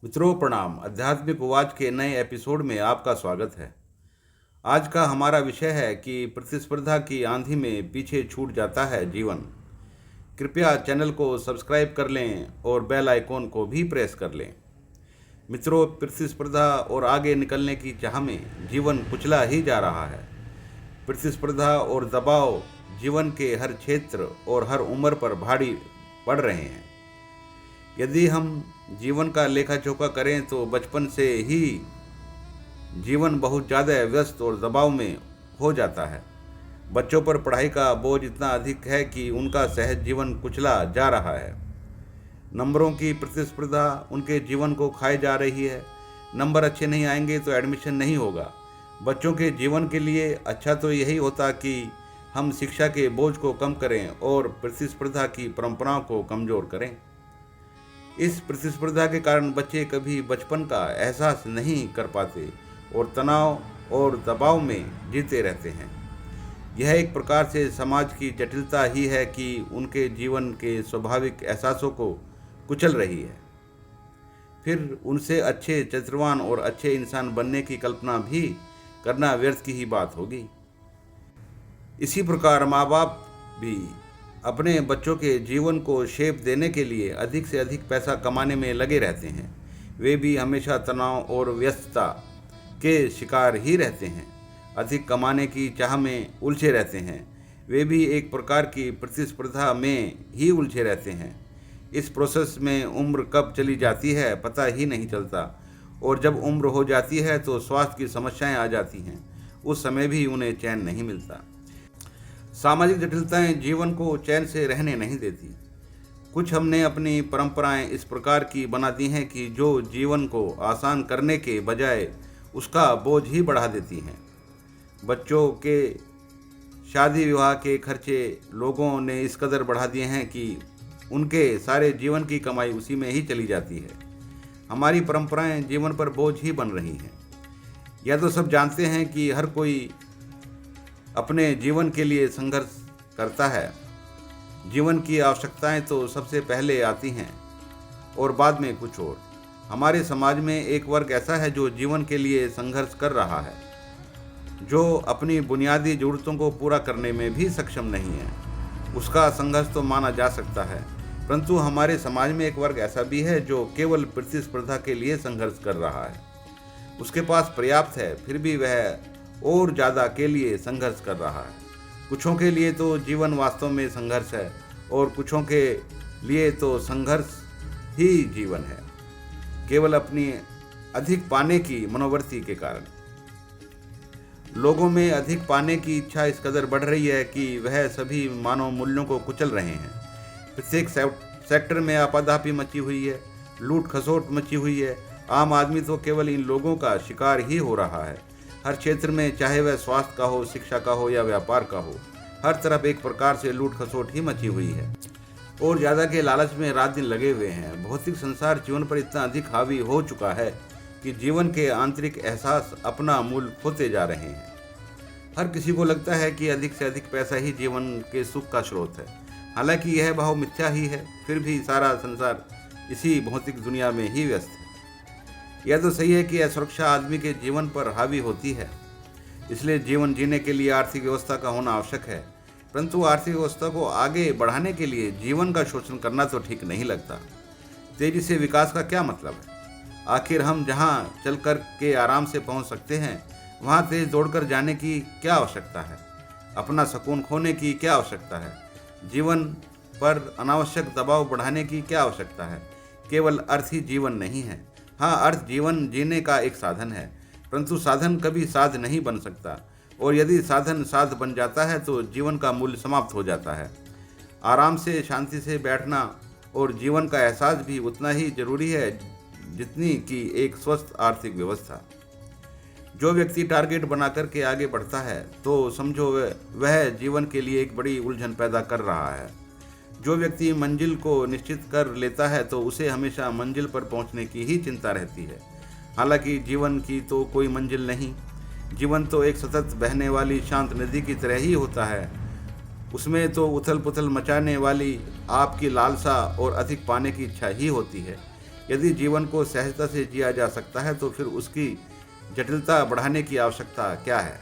मित्रों प्रणाम। आध्यात्मिक उवाच के नए एपिसोड में आपका स्वागत है। आज का हमारा विषय है कि प्रतिस्पर्धा की आंधी में पीछे छूट जाता है जीवन। कृपया चैनल को सब्सक्राइब कर लें और बेल आइकॉन को भी प्रेस कर लें। मित्रों, प्रतिस्पर्धा और आगे निकलने की चाह में जीवन कुचला ही जा रहा है। प्रतिस्पर्धा और दबाव जीवन के हर क्षेत्र और हर उम्र पर भारी पड़ रहे हैं। यदि हम जीवन का लेखा जोखा करें तो बचपन से ही जीवन बहुत ज़्यादा व्यस्त और दबाव में हो जाता है। बच्चों पर पढ़ाई का बोझ इतना अधिक है कि उनका सहज जीवन कुचला जा रहा है। नंबरों की प्रतिस्पर्धा उनके जीवन को खाए जा रही है। नंबर अच्छे नहीं आएंगे तो एडमिशन नहीं होगा। बच्चों के जीवन के लिए अच्छा तो यही होता कि हम शिक्षा के बोझ को कम करें और प्रतिस्पर्धा की परंपराओं को कमज़ोर करें। इस प्रतिस्पर्धा के कारण बच्चे कभी बचपन का एहसास नहीं कर पाते और तनाव और दबाव में जीते रहते हैं। यह एक प्रकार से समाज की जटिलता ही है कि उनके जीवन के स्वाभाविक एहसासों को कुचल रही है। फिर उनसे अच्छे चरित्रवान और अच्छे इंसान बनने की कल्पना भी करना व्यर्थ की ही बात होगी। इसी प्रकार माँ बाप भी अपने बच्चों के जीवन को शेप देने के लिए अधिक से अधिक पैसा कमाने में लगे रहते हैं। वे भी हमेशा तनाव और व्यस्तता के शिकार ही रहते हैं। अधिक कमाने की चाह में उलझे रहते हैं। वे भी एक प्रकार की प्रतिस्पर्धा में ही उलझे रहते हैं। इस प्रोसेस में उम्र कब चली जाती है पता ही नहीं चलता, और जब उम्र हो जाती है तो स्वास्थ्य की समस्याएं आ जाती हैं। उस समय भी उन्हें चैन नहीं मिलता। सामाजिक जटिलताएं जीवन को चैन से रहने नहीं देती। कुछ हमने अपनी परंपराएं इस प्रकार की बना दी हैं कि जो जीवन को आसान करने के बजाय उसका बोझ ही बढ़ा देती हैं। बच्चों के शादी विवाह के खर्चे लोगों ने इस कदर बढ़ा दिए हैं कि उनके सारे जीवन की कमाई उसी में ही चली जाती है। हमारी परंपराएं जीवन पर बोझ ही बन रही हैं। यह तो सब जानते हैं कि हर कोई अपने जीवन के लिए संघर्ष करता है। जीवन की आवश्यकताएं तो सबसे पहले आती हैं और बाद में कुछ और। हमारे समाज में एक वर्ग ऐसा है जो जीवन के लिए संघर्ष कर रहा है, जो अपनी बुनियादी ज़रूरतों को पूरा करने में भी सक्षम नहीं है। उसका संघर्ष तो माना जा सकता है, परंतु हमारे समाज में एक वर्ग ऐसा भी है जो केवल प्रतिस्पर्धा के लिए संघर्ष कर रहा है। उसके पास पर्याप्त है, फिर भी वह और ज़्यादा के लिए संघर्ष कर रहा है। कुछों के लिए तो जीवन वास्तव में संघर्ष है और कुछों के लिए तो संघर्ष ही जीवन है, केवल अपनी अधिक पाने की मनोवृत्ति के कारण। लोगों में अधिक पाने की इच्छा इस कदर बढ़ रही है कि वह सभी मानव मूल्यों को कुचल रहे हैं। प्रत्येक सेक्टर में आपाधापी मची हुई है, लूट खसोट मची हुई है। आम आदमी तो केवल इन लोगों का शिकार ही हो रहा है। हर क्षेत्र में, चाहे वह स्वास्थ्य का हो, शिक्षा का हो या व्यापार का हो, हर तरफ एक प्रकार से लूट खसोट ही मची हुई है और ज़्यादा के लालच में रात दिन लगे हुए हैं। भौतिक संसार जीवन पर इतना अधिक हावी हो चुका है कि जीवन के आंतरिक एहसास अपना मूल खोते जा रहे हैं। हर किसी को लगता है कि अधिक से अधिक पैसा ही जीवन के सुख का स्रोत है। हालांकि यह भाव मिथ्या ही है, फिर भी सारा संसार इसी भौतिक दुनिया में ही व्यस्त है। यह तो सही है कि असुरक्षा आदमी के जीवन पर हावी होती है, इसलिए जीवन जीने के लिए आर्थिक व्यवस्था का होना आवश्यक है। परंतु आर्थिक व्यवस्था को आगे बढ़ाने के लिए जीवन का शोषण करना तो ठीक नहीं लगता। तेजी से विकास का क्या मतलब है? आखिर हम जहाँ चल कर के आराम से पहुँच सकते हैं, वहाँ तेज दौड़कर जाने की क्या आवश्यकता है? अपना सुकून खोने की क्या आवश्यकता है? जीवन पर अनावश्यक दबाव बढ़ाने की क्या आवश्यकता है? केवल अर्थ ही जीवन नहीं है। हाँ, अर्थ जीवन जीने का एक साधन है, परंतु साधन कभी साध नहीं बन सकता, और यदि साधन साध बन जाता है तो जीवन का मूल्य समाप्त हो जाता है। आराम से शांति से बैठना और जीवन का एहसास भी उतना ही जरूरी है जितनी कि एक स्वस्थ आर्थिक व्यवस्था। जो व्यक्ति टारगेट बना करके आगे बढ़ता है तो समझो वह जीवन के लिए एक बड़ी उलझन पैदा कर रहा है। जो व्यक्ति मंजिल को निश्चित कर लेता है तो उसे हमेशा मंजिल पर पहुंचने की ही चिंता रहती है। हालांकि जीवन की तो कोई मंजिल नहीं। जीवन तो एक सतत बहने वाली शांत नदी की तरह ही होता है। उसमें तो उथल पुथल मचाने वाली आपकी लालसा और अधिक पाने की इच्छा ही होती है। यदि जीवन को सहजता से जिया जा सकता है तो फिर उसकी जटिलता बढ़ाने की आवश्यकता क्या है।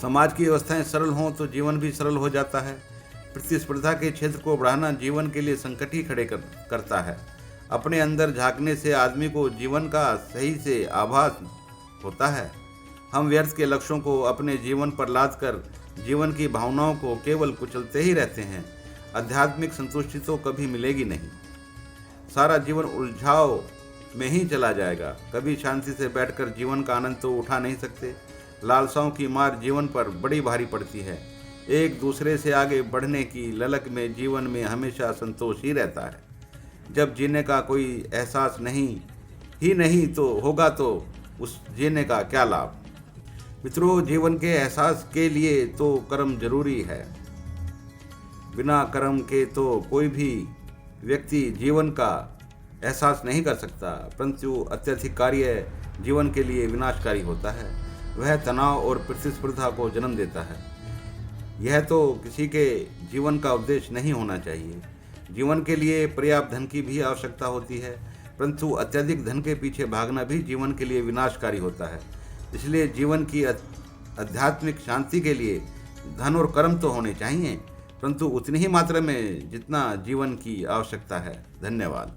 समाज की व्यवस्थाएं सरल हों तो जीवन भी सरल हो जाता है। प्रतिस्पर्धा के क्षेत्र को बढ़ाना जीवन के लिए संकट ही खड़े करता है। अपने अंदर झांकने से आदमी को जीवन का सही से आभास होता है। हम व्यर्थ के लक्ष्यों को अपने जीवन पर लाद कर जीवन की भावनाओं को केवल कुचलते ही रहते हैं। आध्यात्मिक संतुष्टि तो कभी मिलेगी नहीं। सारा जीवन उलझाव में ही चला जाएगा। कभी शांति से बैठकर जीवन का आनंद तो उठा नहीं सकते। लालसाओं की मार जीवन पर बड़ी भारी पड़ती है। एक दूसरे से आगे बढ़ने की ललक में जीवन में हमेशा संतोष ही रहता है। जब जीने का कोई एहसास नहीं तो होगा तो उस जीने का क्या लाभ। मित्रों, जीवन के एहसास के लिए तो कर्म जरूरी है। बिना कर्म के तो कोई भी व्यक्ति जीवन का एहसास नहीं कर सकता। परंतु अत्यधिक कार्य जीवन के लिए विनाशकारी होता है। वह तनाव और प्रतिस्पर्धा को जन्म देता है। यह तो किसी के जीवन का उद्देश्य नहीं होना चाहिए। जीवन के लिए पर्याप्त धन की भी आवश्यकता होती है, परंतु अत्यधिक धन के पीछे भागना भी जीवन के लिए विनाशकारी होता है। इसलिए जीवन की आध्यात्मिक शांति के लिए धन और कर्म तो होने चाहिए, परंतु उतनी ही मात्रा में जितना जीवन की आवश्यकता है। धन्यवाद।